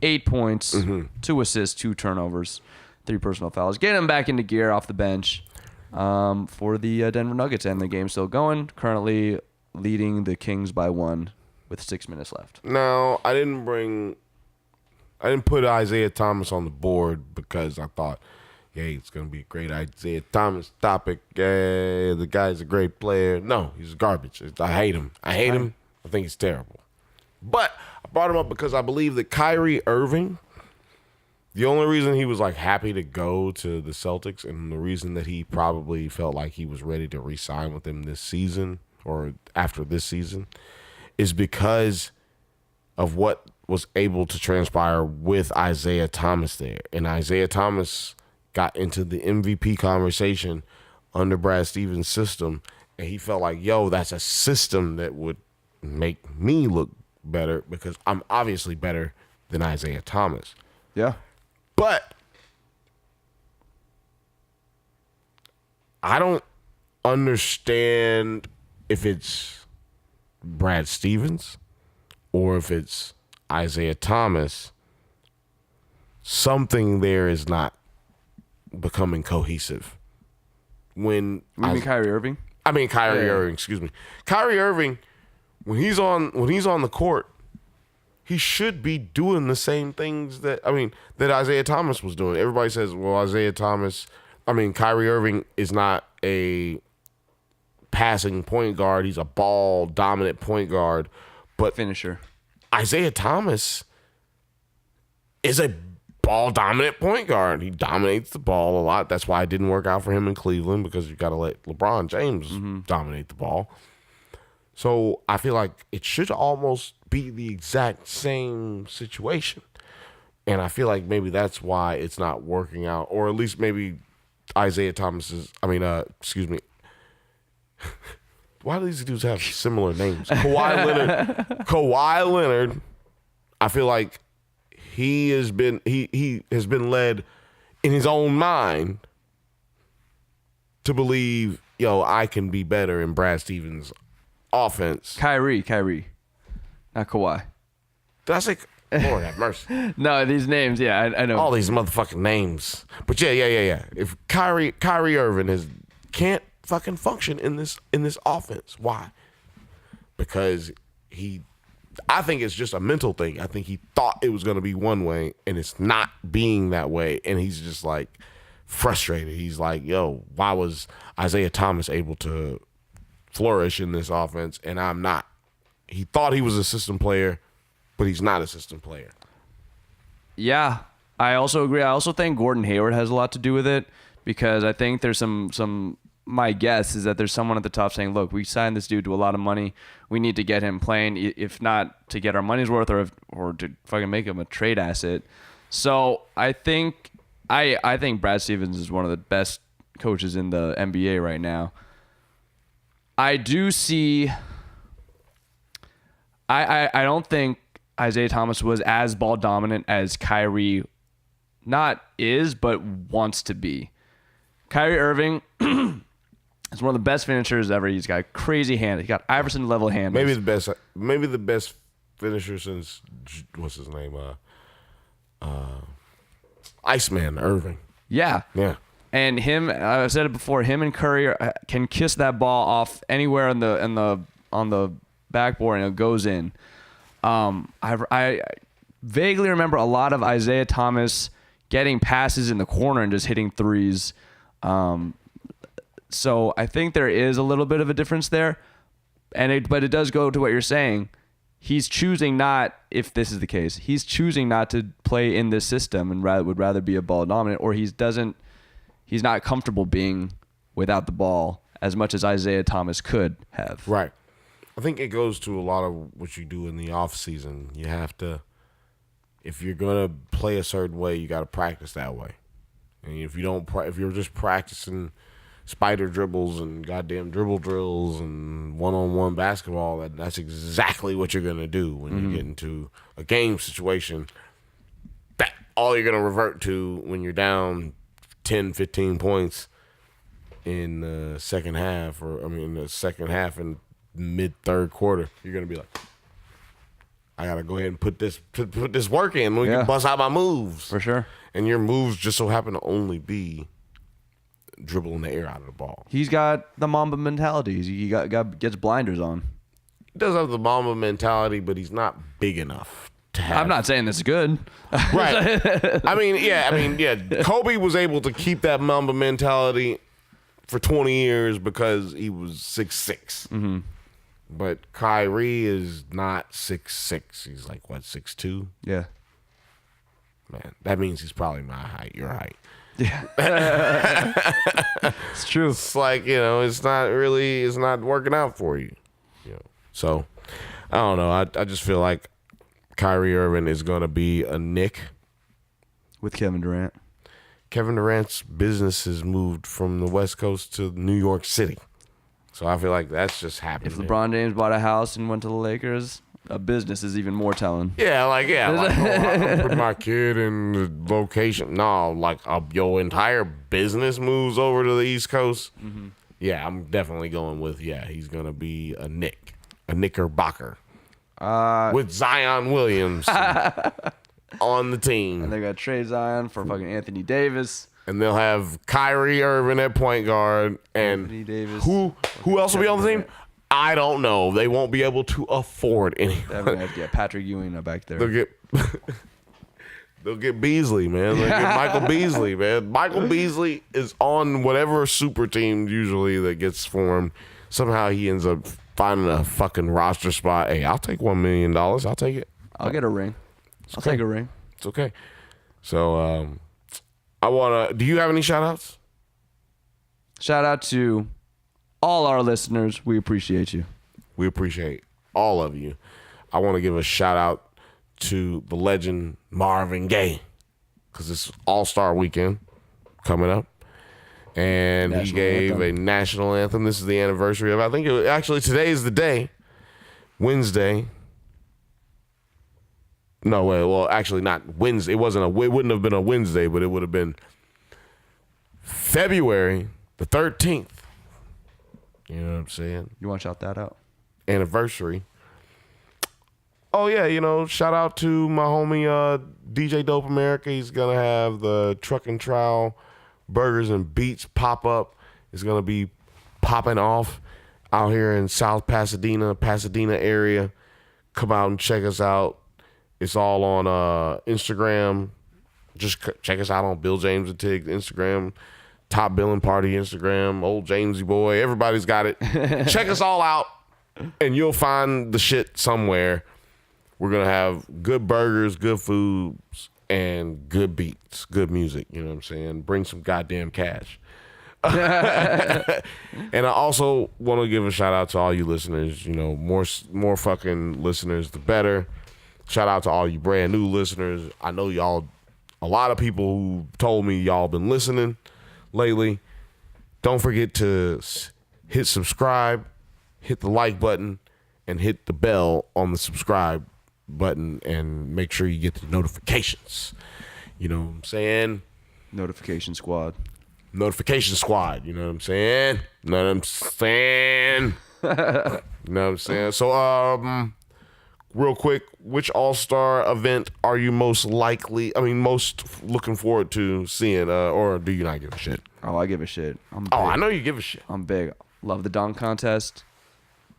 8 points, 2 assists, 2 turnovers, 3 personal fouls. Get him back into gear off the bench for the Denver Nuggets, and the game's still going. Currently leading the Kings by 1 with 6 minutes left. No, I didn't put Isaiah Thomas on the board because I thought, hey, it's going to be a great Isaiah Thomas topic. Yeah, the guy's a great player. No, he's garbage. I hate him. I think he's terrible. But I brought him up because I believe that Kyrie Irving, the only reason he was like happy to go to the Celtics and the reason that he probably felt like he was ready to re-sign with them this season or after this season is because of what was able to transpire with Isaiah Thomas there. And Isaiah Thomas got into the MVP conversation under Brad Stevens' system, and he felt like, yo, that's a system that would make me look better because I'm obviously better than Isaiah Thomas. Yeah. But I don't understand if it's Brad Stevens or if it's Isaiah Thomas. Something there is not becoming cohesive. When You mean Kyrie Irving? Kyrie Irving, excuse me. Kyrie Irving, when he's on the court, he should be doing the same things that Isaiah Thomas was doing. Everybody says, well, Kyrie Irving is not a passing point guard. He's a ball dominant point guard. But Finisher. Isaiah Thomas is a ball dominant point guard. He dominates the ball a lot. That's why it didn't work out for him in Cleveland, because you got to let LeBron James dominate the ball. So I feel like it should almost be the exact same situation. And I feel like maybe that's why it's not working out, or at least maybe Isaiah Thomas's, why do these dudes have similar names? Kawhi Leonard, I feel like he has been led in his own mind to believe, yo, I can be better in Brad Stevens' offense. Kyrie, not Kawhi. Did I say? Lord have mercy. No, these names, yeah, I know. All these motherfucking names. But yeah. If Kyrie Irving can't fucking function in this offense, why? Because I think it's just a mental thing. I think he thought it was going to be one way, and it's not being that way, and he's just like frustrated. He's like, yo, why was Isaiah Thomas able to flourish in this offense and I'm not? He thought he was a system player, but he's not a system player. Yeah, I also agree. I also think Gordon Hayward has a lot to do with it because I think there's some my guess is that there's someone at the top saying, look, we signed this dude to a lot of money. We need to get him playing, if not to get our money's worth or to fucking make him a trade asset. So I think Brad Stevens is one of the best coaches in the NBA right now. I do see I don't think Isaiah Thomas was as ball dominant as Kyrie not is, but wants to be. Kyrie Irving is one of the best finishers ever. He's got crazy hand. He got Iverson level hand. Maybe the best finisher since what's his name? Iceman Irving. Yeah. Yeah. And him, I've said it before, him and Curry can kiss that ball off anywhere on the backboard and it goes in. I vaguely remember a lot of Isaiah Thomas getting passes in the corner and just hitting threes. So I think there is a little bit of a difference there, but it does go to what you're saying. He's choosing not, if this is the case, he's choosing not to play in this system and would rather be a ball dominant, or he's not comfortable being without the ball as much as Isaiah Thomas could have. Right. I think it goes to a lot of what you do in the off season. You have to, if you're gonna play a certain way, you got to practice that way. And if you're just practicing spider dribbles and goddamn dribble drills and one-on-one basketball, that's exactly what you're gonna do when you get into a game situation. That all you're gonna revert to when you're down 10, 15 points in the second half, and mid third quarter, you're gonna be like, I gotta go ahead and put this work in. We can bust out my moves For sure. And your moves just so happen to only be dribbling the air out of the ball. He's got the Mamba mentality. He gets blinders on. He does have the Mamba mentality, but he's not big enough to have. I'm not saying this is good. Right. I mean, Kobe was able to keep that Mamba mentality for 20 years because he was 6'6". Mm-hmm. But Kyrie is not 6'6". He's like, what, 6'2"? Yeah. Man, that means he's probably my height, your height. Yeah. It's true. It's like, it's not working out for you. So, I don't know. I just feel like Kyrie Irving is going to be a Knick. With Kevin Durant. Kevin Durant's business has moved from the West Coast to New York City. So I feel like that's just happening. If LeBron James bought a house and went to the Lakers, a business is even more telling. I'm gonna put my kid in the location. No, like your entire business moves over to the East Coast. Mm-hmm. Yeah, I'm definitely going with, he's going to be a Knickerbocker. With Zion Williams on the team. And they got trade Zion for fucking Anthony Davis. And they'll have Kyrie Irving at point guard. And Anthony Davis. Who else will be on the team? I don't know. They won't be able to afford anyone. They're going to have to get Patrick Ewing back there. They'll get Beasley, man. They'll get Michael Beasley, man. Michael Beasley is on whatever super team usually that gets formed. Somehow he ends up finding a fucking roster spot. Hey, I'll take $1 million. I'll take it. I'll get a ring. I'll take a ring. It's okay. So, do you have any shout outs? Shout out to all our listeners. We appreciate you. We appreciate all of you. I want to give a shout out to the legend Marvin Gaye because it's All-Star Weekend coming up. And he gave a national anthem. This is the anniversary of, I think today is the day, Wednesday. No, well, actually not Wednesday. It wouldn't have been a Wednesday, but it would have been February the 13th. You know what I'm saying? You want to shout that out? Anniversary Oh yeah, shout out to my homie DJ Dope America. He's gonna have the Truck and Trowel Burgers and Beats pop up. It's gonna be popping off out here in South Pasadena area. Come out and check us out. It's all on Instagram. Just check us out on Bill James and Tig'S Instagram, Top Billing Party Instagram, Old Jamesy Boy. Everybody's got it. Check us all out, and you'll find the shit somewhere. We're going to have good burgers, good foods, and good beats, good music. You know what I'm saying? Bring some goddamn cash. And I also want to give a shout out to all you listeners. More fucking listeners, the better. Shout out to all you brand new listeners. I know y'all, a lot of people who told me y'all been listening lately. Don't forget to hit subscribe, hit the like button, and hit the bell on the subscribe button, and make sure you get the notifications. You know what I'm saying? Notification squad. Notification squad. You know what I'm saying? Know what I'm saying? You know what I'm saying? So, real quick, which All-Star event are you most looking forward to seeing, or do you not give a shit? Oh, I give a shit. I know you give a shit. I'm big. Love the dunk contest.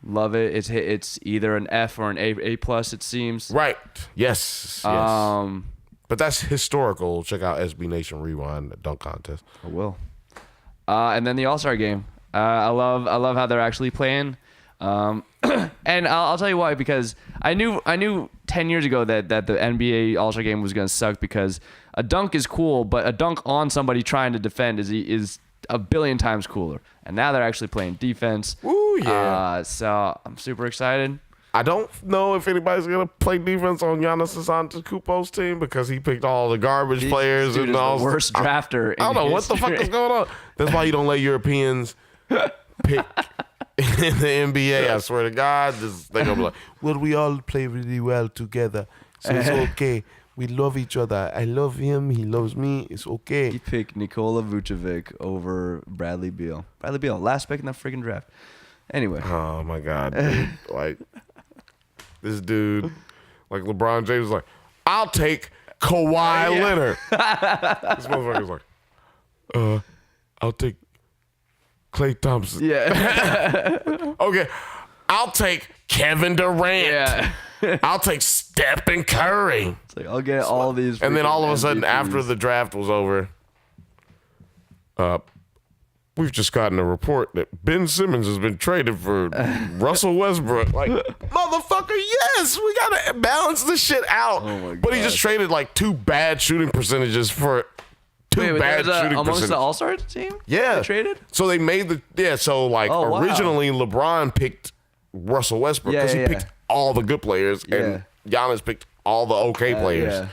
Love it. It's either an F or an A plus. It seems. Right. Yes. But that's historical. Check out SB Nation Rewind, the dunk contest. I will. And then the All-Star game. I love how they're actually playing. And I'll tell you why, because I knew 10 years ago that the NBA All-Star game was going to suck, because a dunk is cool, but a dunk on somebody trying to defend is a billion times cooler. And now they're actually playing defense. Ooh, yeah. So I'm super excited. I don't know if anybody's going to play defense on Giannis Antetokounmpo's team, because he picked all the garbage players. Dude and is all the worst drafter in I don't know what the fuck history. is going on. That's why you don't let Europeans pick in the NBA. I swear to God. They're going to be like, well, we all play really well together, so it's okay. We love each other. I love him. He loves me. It's okay. He picked Nikola Vucevic over Bradley Beal. Bradley Beal, last pick in that freaking draft. Anyway. Oh, my God, dude. Like, this dude, like LeBron James, is like, I'll take Kawhi Leonard. This motherfucker's like, I'll take Klay Thompson. Yeah. Okay, I'll take Kevin Durant. Yeah. I'll take Stephen Curry. It's like, I'll get all these. And then all of a sudden, MVPs. after the draft was over, we've just gotten a report that Ben Simmons has been traded for Russell Westbrook. Like, motherfucker, yes, we gotta balance this shit out. Oh my But he just traded like 2 bad shooting percentages for two bad shooting amongst percentages. the All-Star team? Yeah. They traded? So they made wow. originally LeBron picked Russell Westbrook because he picked all the good players, and Giannis picked all the okay players. Yeah.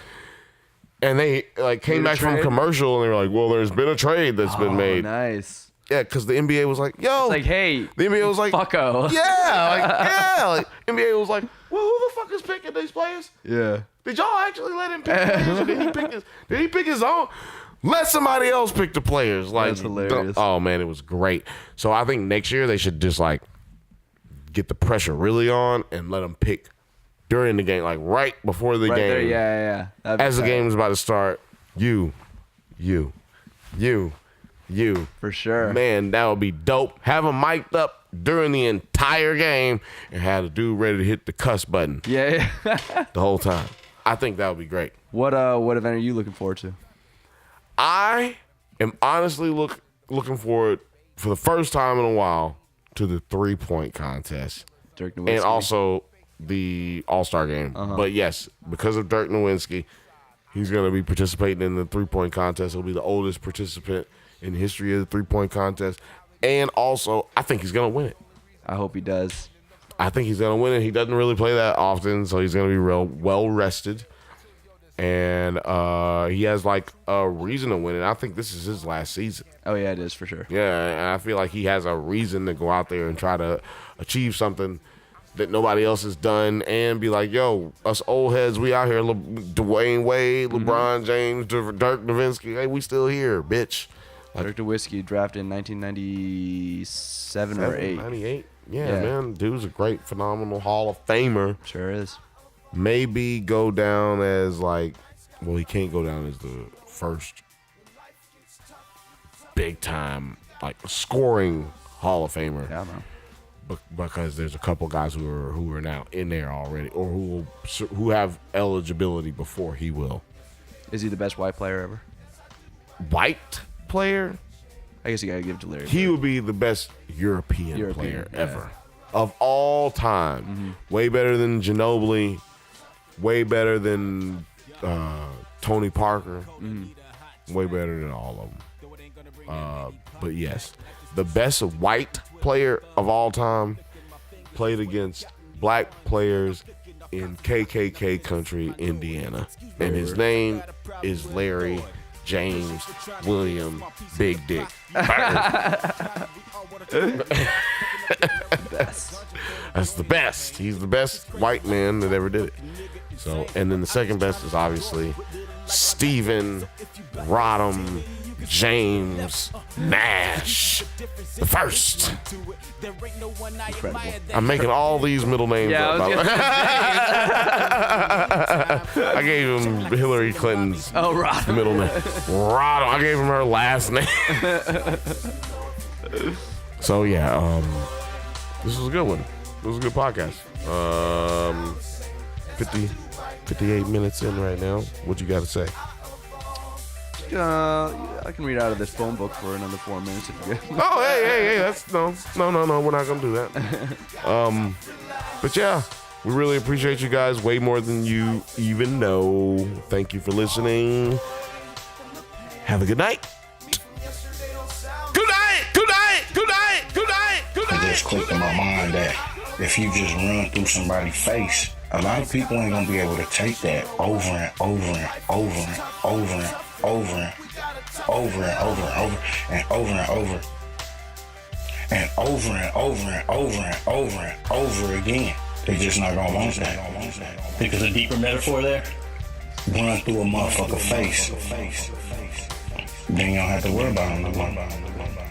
And they came back from commercial, and they were like, well, there's been a trade that's been made. Nice. Yeah, because the NBA was like, yo. It's like, hey. The NBA was like, fucko. Yeah. NBA was like, well, who the fuck is picking these players? Yeah. Did y'all actually let him pick the players? Or did he pick his own? Let somebody else pick the players. Like, that's hilarious. Oh, man, it was great. So I think next year they should just, get the pressure really on and let them pick during the game, right before the game. There, yeah. As the game is about to start, you. For sure. Man, that would be dope. Have them mic'd up during the entire game and have the dude ready to hit the cuss button Yeah. the whole time. I think that would be great. What event are you looking forward to? I am honestly looking forward for the first time in a while to the 3-point contest. Dirk Nowitzki. And also the All-Star game. But yes, because of Dirk Nowitzki, he's going to be participating in the 3-point contest. He'll be the oldest participant in the history of the 3-point contest. And also, I think he's going to win it. I hope he does. I think he's going to win it. He doesn't really play that often, so he's going to be real well rested. And he has a reason to win it. I think this is his last season. Oh, yeah, it is for sure. Yeah, and I feel like he has a reason to go out there and try to achieve something that nobody else has done and be like, yo, us old heads, we out here, Dwayne Wade, LeBron James, Dirk Nowitzki, hey, we still here, bitch. Dirk Nowitzki drafted in 1997 or 8. 98? Yeah, man. Dude's a great, phenomenal Hall of Famer. Sure is. maybe go down as like, well, he can't go down as the first big time like scoring Hall of Famer. Yeah, man. Because there's a couple guys who are now in there already, or who have eligibility before he will. Is he the best white player ever? White player? I guess you gotta give it to Larry. He would be the best European player yeah. ever of all time. Mm-hmm. Way better than Ginobili. Way better than Tony Parker. Mm-hmm. Way better than all of them. But yes, the best white player of all time played against black players in KKK country, Indiana. And his name is Larry James William Big Dick Bird. That's the best. He's the best white man that ever did it. So, and then the second best is obviously Stephen Rodham James Nash the first. Incredible. I'm making all these middle names Yeah, up. I was gonna I gave him Hillary Clinton's Oh, Rob. middle name. Rodham. I gave him her last name. So yeah, this was a good one. It was a good podcast. 58 minutes in right now. What you got to say? I can read out of this phone book for another 4 minutes if you get. Oh, hey, that's no. We're not gonna do that. But yeah, we really appreciate you guys way more than you even know. Thank you for listening. Have a good night. Good night. Good night. Good night. Good night. Good It night. just clicked in my mind that if you just run through somebody's face, a lot of people ain't gonna be able to take that over and over and over and over and over and over and over and over and over and over and over and over and over and over and over again. They just not gonna want that. Think there's a deeper metaphor there? Run through a motherfucker face. Then you don't have to worry about them no more.